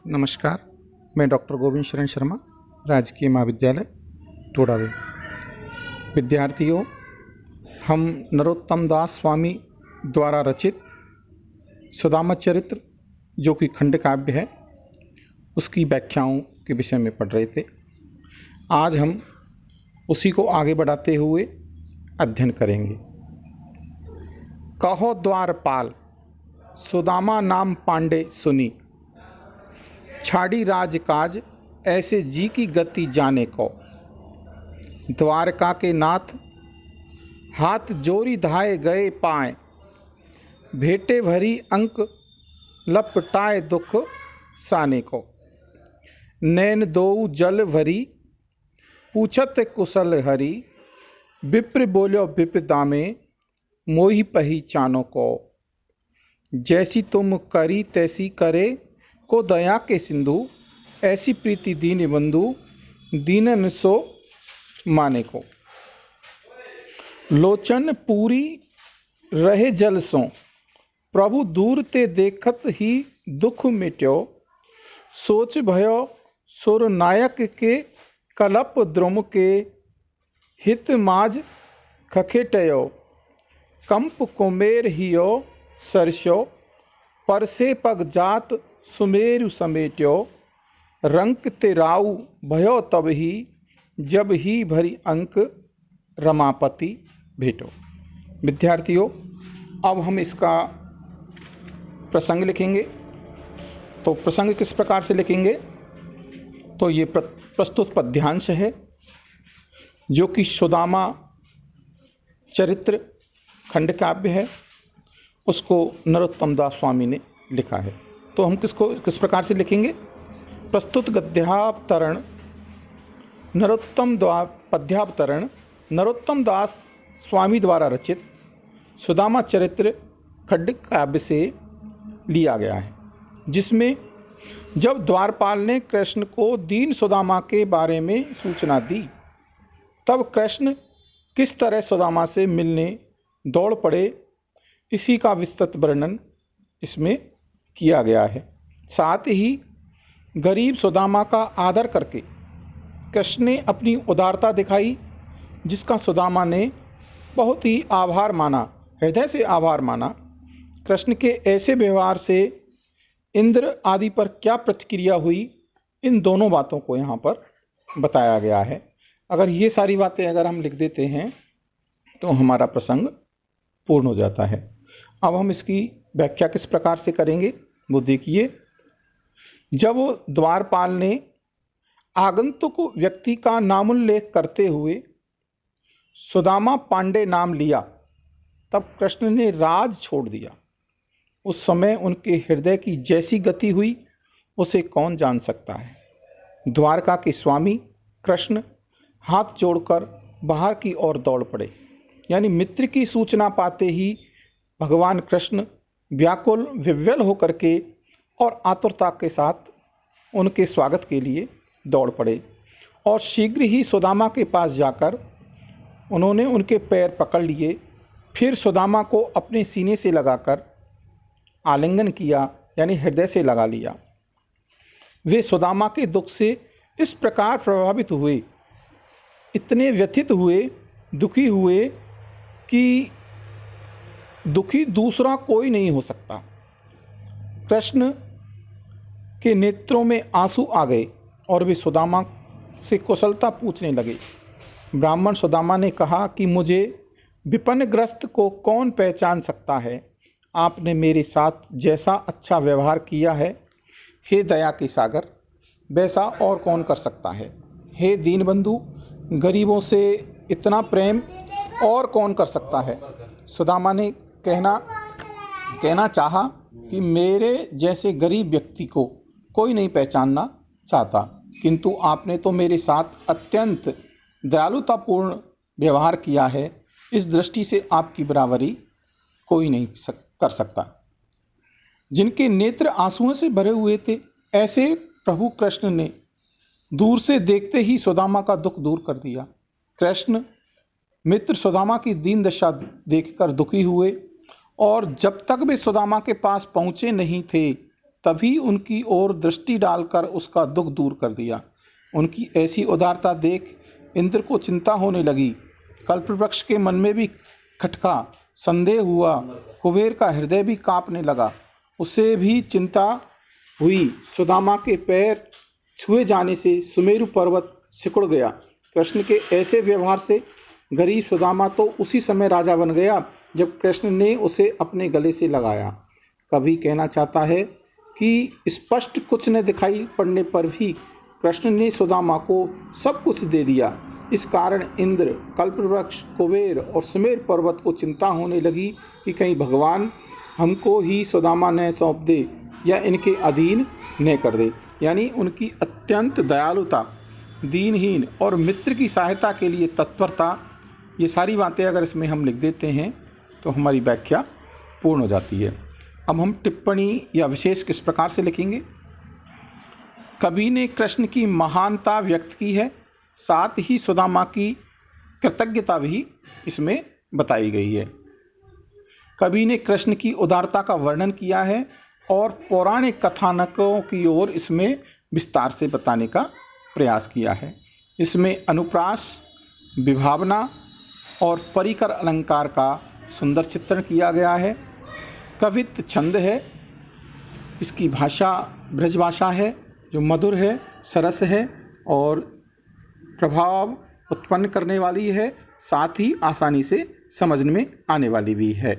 नमस्कार। मैं डॉक्टर गोविंद शरण शर्मा, राजकीय महाविद्यालय टोडावे। विद्यार्थियों, हम नरोत्तम दास स्वामी द्वारा रचित सुदामा चरित्र, जो कि खंड काव्य है, उसकी व्याख्याओं के विषय में पढ़ रहे थे। आज हम उसी को आगे बढ़ाते हुए अध्ययन करेंगे। कहो द्वारपाल, सुदामा नाम पांडे सुनी, छाड़ी राजकाज ऐसे जी की गति जाने को। द्वारका के नाथ हाथ जोरी धाए गए पाए, भेटे भरी अंक लपटाए दुख साने को। नैन दोऊ जल भरी पूछत कुशल हरि, विप्र बोलो विपदा में मोहि पहचानो को। जैसी तुम करी तैसी करे को दया के सिंधु, ऐसी प्रीति दीन बंधु दीनन सो माने को। लोचन पूरी रहे जल सो, प्रभु दूर ते देखत ही दुख मिट्यो। सोच भयो सुर नायक के कलप द्रुम के, हित माज खखेटयो। कंप कुमेर हियो सरस्यो, परसे पग जात सुमेरु समेट्यो। रंक ते राउ भयो तब ही, जब ही भरी अंक रमापति भेटो। विद्यार्थियों, अब हम इसका प्रसंग लिखेंगे। तो प्रसंग किस प्रकार से लिखेंगे? तो ये प्रस्तुत पद्यांश है, जो कि सुदामा चरित्र खंड काव्य है। उसको नरोत्तम दास स्वामी ने लिखा है। तो हम किस प्रकार से लिखेंगे? प्रस्तुत गद्यावतरण पद्यावतरण नरोत्तम दास स्वामी द्वारा रचित सुदामा चरित्र खंड काव्य से लिया गया है, जिसमें जब द्वारपाल ने कृष्ण को दीन सुदामा के बारे में सूचना दी, तब कृष्ण किस तरह सुदामा से मिलने दौड़ पड़े, इसी का विस्तृत वर्णन इसमें किया गया है। साथ ही गरीब सुदामा का आदर करके कृष्ण ने अपनी उदारता दिखाई, जिसका सुदामा ने बहुत ही आभार माना, हृदय से आभार माना। कृष्ण के ऐसे व्यवहार से इंद्र आदि पर क्या प्रतिक्रिया हुई, इन दोनों बातों को यहाँ पर बताया गया है। अगर ये सारी बातें अगर हम लिख देते हैं तो हमारा प्रसंग पूर्ण हो जाता है। अब हम इसकी व्याख्या किस प्रकार से करेंगे वो देखिए। जब द्वारपाल ने आगंतुक व्यक्ति का नामोल्लेख करते हुए सुदामा पांडे नाम लिया, तब कृष्ण ने राज छोड़ दिया। उस समय उनके हृदय की जैसी गति हुई, उसे कौन जान सकता है। द्वारका के स्वामी कृष्ण हाथ जोड़कर बाहर की ओर दौड़ पड़े। यानी मित्र की सूचना पाते ही भगवान कृष्ण व्याकुल विह्वल होकर के और आतुरता के साथ उनके स्वागत के लिए दौड़ पड़े, और शीघ्र ही सुदामा के पास जाकर उन्होंने उनके पैर पकड़ लिए। फिर सुदामा को अपने सीने से लगाकर आलिंगन किया, यानी हृदय से लगा लिया। वे सुदामा के दुख से इस प्रकार प्रभावित हुए, इतने व्यथित हुए, दुखी हुए कि दुखी दूसरा कोई नहीं हो सकता। कृष्ण के नेत्रों में आंसू आ गए और वे सुदामा से कुशलता पूछने लगे। ब्राह्मण सुदामा ने कहा कि मुझे विपन्नग्रस्त को कौन पहचान सकता है। आपने मेरे साथ जैसा अच्छा व्यवहार किया है, हे दया के सागर, वैसा और कौन कर सकता है। हे दीनबंधु, गरीबों से इतना प्रेम और कौन कर सकता है। सुदामा ने कहना चाहा कि मेरे जैसे गरीब व्यक्ति को कोई नहीं पहचानना चाहता, किंतु आपने तो मेरे साथ अत्यंत दयालुतापूर्ण व्यवहार किया है। इस दृष्टि से आपकी बराबरी कोई नहीं कर सकता। जिनके नेत्र आंसुओं से भरे हुए थे, ऐसे प्रभु कृष्ण ने दूर से देखते ही सुदामा का दुख दूर कर दिया। कृष्ण मित्र सुदामा की दीन दशा देखकर दुखी हुए, और जब तक वे सुदामा के पास पहुँचे नहीं थे, तभी उनकी ओर दृष्टि डालकर उसका दुख दूर कर दिया। उनकी ऐसी उदारता देख इंद्र को चिंता होने लगी। कल्पवृक्ष के मन में भी खटका संदेह हुआ। कुबेर का हृदय भी कांपने लगा। उसे भी चिंता हुई। सुदामा के पैर छुए जाने से सुमेरु पर्वत सिकुड़ गया। कृष्ण के ऐसे व्यवहार से गरीब सुदामा तो उसी समय राजा बन गया जब कृष्ण ने उसे अपने गले से लगाया। कवि कहना चाहता है कि स्पष्ट कुछ न दिखाई पड़ने पर भी कृष्ण ने सुदामा को सब कुछ दे दिया। इस कारण इंद्र, कल्पवृक्ष, कुबेर और सुमेर पर्वत को चिंता होने लगी कि कहीं भगवान हमको ही सुदामा न सौंप दे या इनके अधीन न कर दे। यानी उनकी अत्यंत दयालुता, दीनहीन और मित्र की सहायता के लिए तत्परता, ये सारी बातें अगर इसमें हम लिख देते हैं तो हमारी व्याख्या पूर्ण हो जाती है। अब हम टिप्पणी या विशेष किस प्रकार से लिखेंगे। कवि ने कृष्ण की महानता व्यक्त की है, साथ ही सुदामा की कृतज्ञता भी इसमें बताई गई है। कवि ने कृष्ण की उदारता का वर्णन किया है और पौराणिक कथानकों की ओर इसमें विस्तार से बताने का प्रयास किया है। इसमें अनुप्रास, विभावना और परिकर अलंकार का सुंदर चित्रण किया गया है। कवित्व छंद है। इसकी भाषा ब्रज भाषा है जो मधुर है, सरस है और प्रभाव उत्पन्न करने वाली है, साथ ही आसानी से समझने में आने वाली भी है।